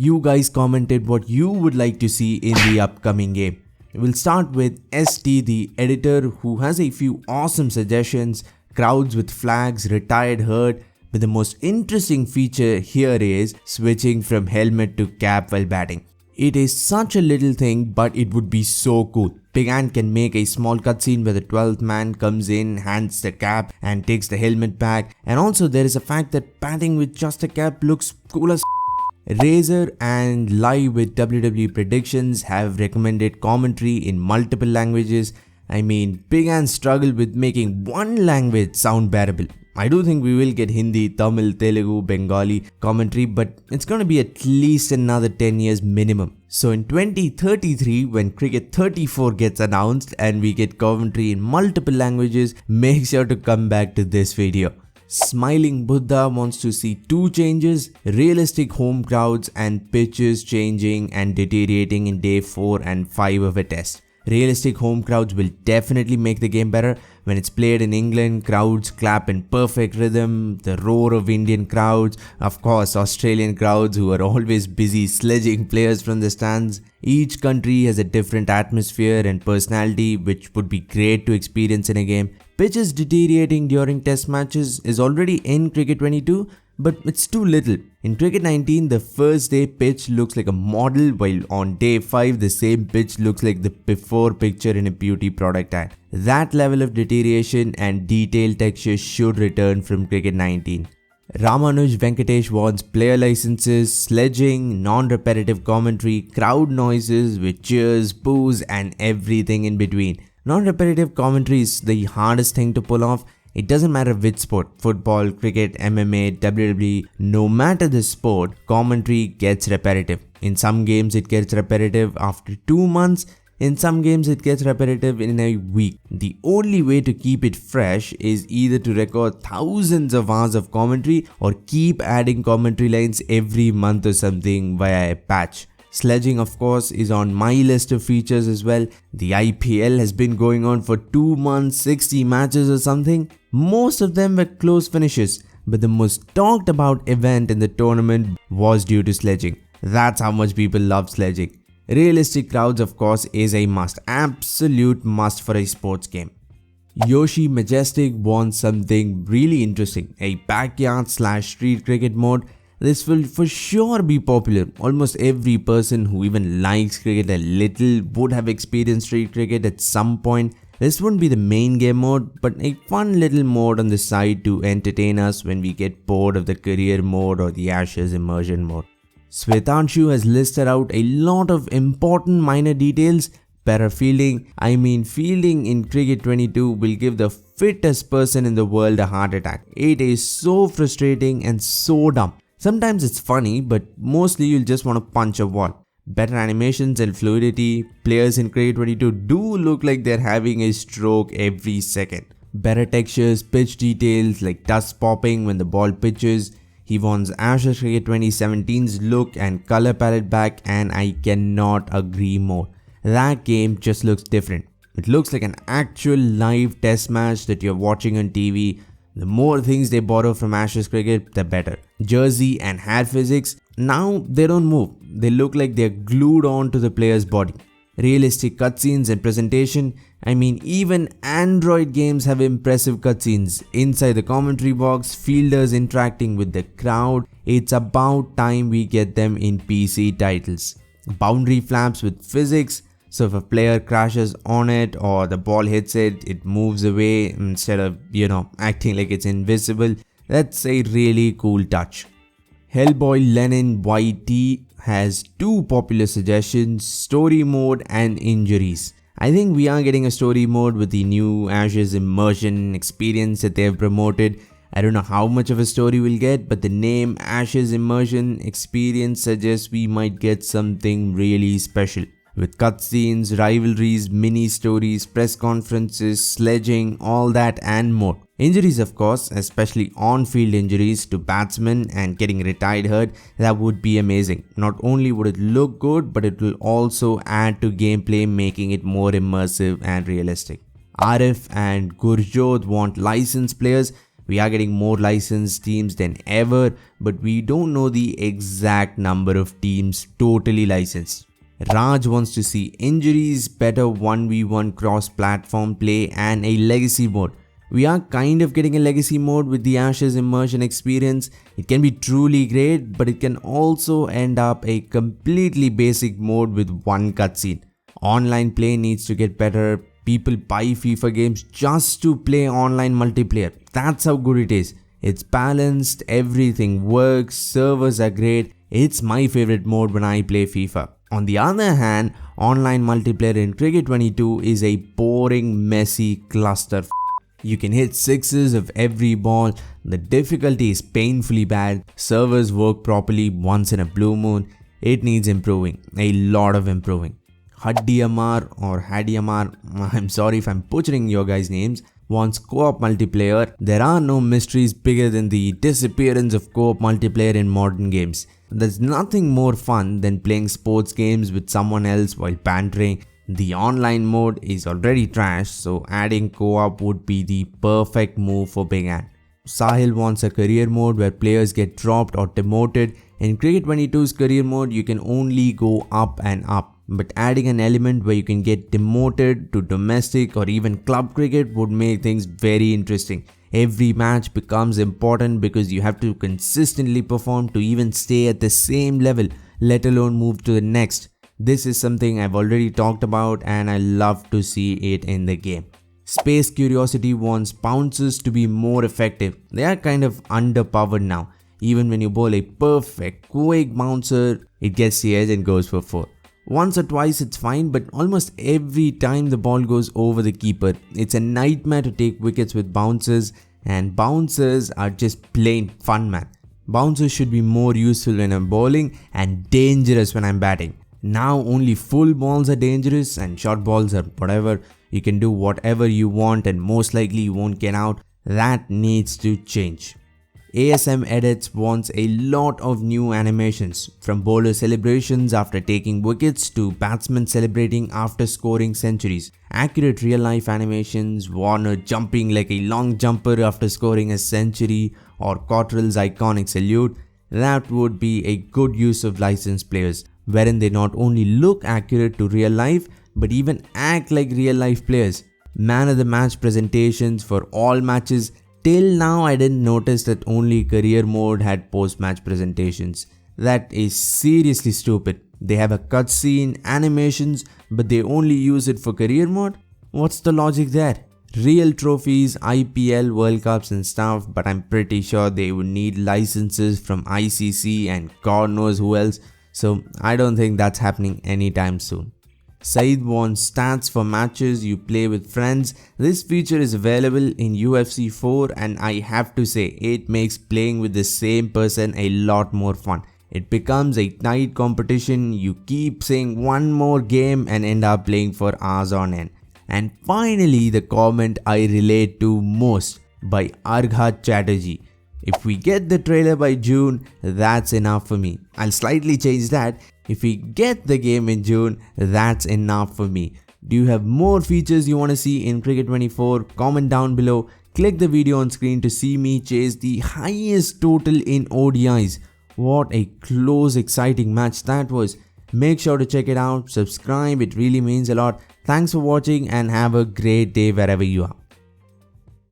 You guys commented what you would like to see in the upcoming game. We'll start with ST, the editor, who has a few awesome suggestions, crowds with flags, retired herd, but the most interesting feature here is switching from helmet to cap while batting. It is such a little thing, but it would be so cool. Big Ant can make a small cutscene where the 12th man comes in, hands the cap and takes the helmet back, and also there is a fact that batting with just a cap looks cool as Razer and Live with WWE predictions have recommended commentary in multiple languages. I mean, Big Ant struggled with making one language sound bearable. I do think we will get Hindi, Tamil, Telugu, Bengali commentary, but it's gonna be at least another 10 years minimum. So in 2033, when Cricket 34 gets announced and we get commentary in multiple languages, make sure to come back to this video. Smiling Buddha wants to see two changes: realistic home crowds and pitches changing and deteriorating in day 4 and 5 of a test. Realistic home crowds will definitely make the game better. When it's played in England, crowds clap in perfect rhythm, the roar of Indian crowds, of course Australian crowds who are always busy sledging players from the stands. Each country has a different atmosphere and personality which would be great to experience in a game. Pitches deteriorating during test matches is already in Cricket 22, but it's too little. In Cricket 19, the first day pitch looks like a model, while on day 5 the same pitch looks like the before picture in a beauty product ad. That level of deterioration and detailed texture should return from Cricket 19. Ramanuj Venkatesh wants player licenses, sledging, non-repetitive commentary, crowd noises with cheers, boos and everything in between. Non-repetitive commentary is the hardest thing to pull off. It doesn't matter which sport, football, cricket, MMA, WWE, no matter the sport, commentary gets repetitive. In some games it gets repetitive after 2 months, in some games it gets repetitive in a week. The only way to keep it fresh is either to record thousands of hours of commentary or keep adding commentary lines every month or something via a patch. Sledging, of course, is on my list of features as well. The IPL has been going on for 2 months, 60 matches or something. Most of them were close finishes, but the most talked about event in the tournament was due to sledging. That's how much people love sledging. Realistic crowds, of course, is a must, absolute must for a sports game. Yoshi Majestic wants something really interesting, a backyard/street cricket mode. This will for sure be popular. Almost every person who even likes cricket a little would have experienced street cricket at some point. This wouldn't be the main game mode, but a fun little mode on the side to entertain us when we get bored of the career mode or the Ashes immersion mode. Swetanshu has listed out a lot of important minor details. Better fielding. Fielding in Cricket 22 will give the fittest person in the world a heart attack. It is so frustrating and so dumb. Sometimes it's funny, but mostly you'll just want to punch a wall. Better animations and fluidity. Players in Cricket 22 do look like they're having a stroke every second. Better textures, pitch details like dust popping when the ball pitches. He wants Ashes Cricket 2017's look and color palette back, and I cannot agree more. That game just looks different. It looks like an actual live test match that you're watching on TV. The more things they borrow from Ashes cricket, the better. Jersey and hair physics, now they don't move. They look like they're glued on to the player's body. Realistic cutscenes and presentation. Even Android games have impressive cutscenes. Inside the commentary box, fielders interacting with the crowd. It's about time we get them in PC titles. Boundary flaps with physics. So if a player crashes on it or the ball hits it, it moves away instead of, acting like it's invisible. That's a really cool touch. Hellboy Lenin YT has 2 popular suggestions: story mode and injuries. I think we are getting a story mode with the new Ashes immersion experience that they have promoted. I don't know how much of a story we'll get, but the name Ashes immersion experience suggests we might get something really special. With cutscenes, rivalries, mini stories, press conferences, sledging, all that and more. Injuries, of course, especially on-field injuries to batsmen and getting retired hurt, that would be amazing. Not only would it look good, but it will also add to gameplay, making it more immersive and realistic. Arif and Gurjot want licensed players, We are getting more licensed teams than ever, but we don't know the exact number of teams totally licensed. Raj wants to see injuries, better 1v1 cross-platform play and a legacy mode. We are kind of getting a legacy mode with the Ashes immersion experience. It can be truly great, but it can also end up a completely basic mode with one cutscene. Online play needs to get better. People buy FIFA games just to play online multiplayer. That's how good it is. It's balanced, everything works, servers are great. It's my favorite mode when I play FIFA. On the other hand, online multiplayer in Cricket 22 is a boring, messy cluster. You can hit sixes of every ball, the difficulty is painfully bad, servers work properly once in a blue moon. It needs improving, a lot of improving. Hadiyamar or Hadiyamar, I'm sorry if I'm butchering your guys' names, wants co-op multiplayer. There are no mysteries bigger than the disappearance of co-op multiplayer in modern games. There's nothing more fun than playing sports games with someone else while bantering. The online mode is already trash, so adding co-op would be the perfect move for Big Ant. Sahil wants a career mode where players get dropped or demoted. In Cricket 22's career mode, you can only go up and up. But adding an element where you can get demoted to domestic or even club cricket would make things very interesting. Every match becomes important because you have to consistently perform to even stay at the same level, let alone move to the next. This is something I've already talked about and I love to see it in the game. Space Curiosity wants bouncers to be more effective. They are kind of underpowered now. Even when you bowl a perfect, quick bouncer, it gets the edge and goes for 4. Once or twice it's fine, but almost every time the ball goes over the keeper. It's a nightmare to take wickets with bouncers, and bouncers are just plain fun, man. Bouncers should be more useful when I'm bowling and dangerous when I'm batting. Now only full balls are dangerous and short balls are whatever. You can do whatever you want and most likely you won't get out. That needs to change. ASM Edits wants a lot of new animations, from bowler celebrations after taking wickets to batsmen celebrating after scoring centuries. Accurate real life animations, Warner jumping like a long jumper after scoring a century, or Cottrell's iconic salute. That would be a good use of licensed players, wherein they not only look accurate to real life but even act like real life players. Man of the match presentations for all matches. Till now I didn't notice that only career mode had post-match presentations. That is seriously stupid. They have a cutscene, animations, but they only use it for career mode? What's the logic there? Real trophies, IPL, World Cups and stuff, but I'm pretty sure they would need licenses from ICC and God knows who else, so I don't think that's happening anytime soon. Saeed wants stats for matches you play with friends. This feature is available in UFC 4 and I have to say it makes playing with the same person a lot more fun. It becomes a tight competition, you keep saying one more game and end up playing for hours on end. And finally the comment I relate to most by Arghat Chatterjee. If we get the trailer by June, that's enough for me. I'll slightly change that. If we get the game in June, that's enough for me. Do you have more features you want to see in Cricket 24? Comment down below. Click the video on screen to see me chase the highest total in ODIs. What a close, exciting match that was. Make sure to check it out. Subscribe, it really means a lot. Thanks for watching and have a great day wherever you are.